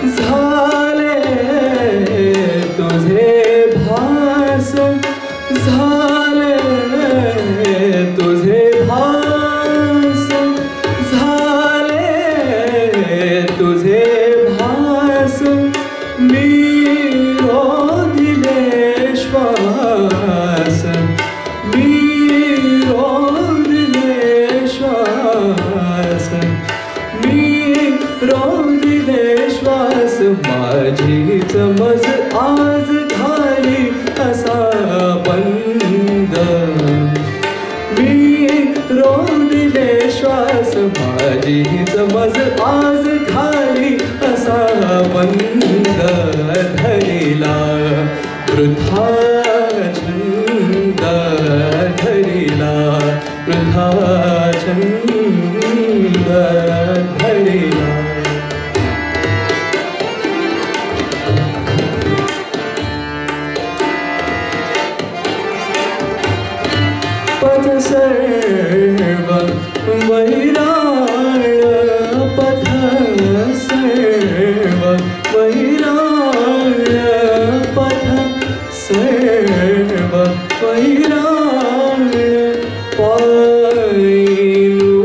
झाले तुझे भास झाले तुझे भास झाले तुझे भास मी रोधिले श्वास मी रोधिले श्वास मी रोधिले श्वास माझीच मज आज झाली असा बंद मी रोधिले श्वास माझीच मज आज झाली असा बंद धरिला वृथा छंद धरिला वृथा छंद धरिला पथ सर्व वैराण पथ सर्व वैराण पथ सर्व वैराण पायिनु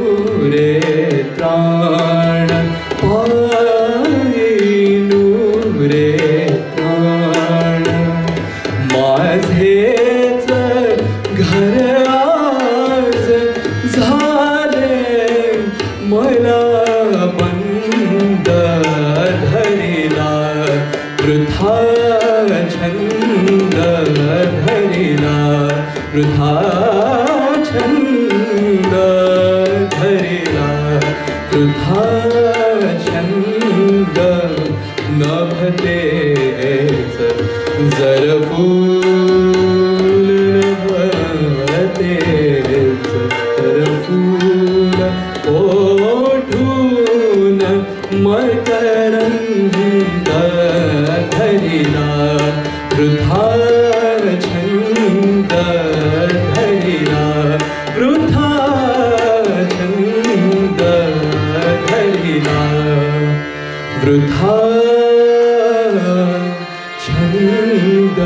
रे त्राण पायिनु रे त्राण माझेच घर आज झाले मला बंद धरिला वृथा छंद धरिला वृथा छंद धरिला वृथा छंद नभतेच जर फूल नभतेच जर फूल ओढून मकरंद धरिला वृथा छंद धरिला वृथा छंद धरिला वृथा छंद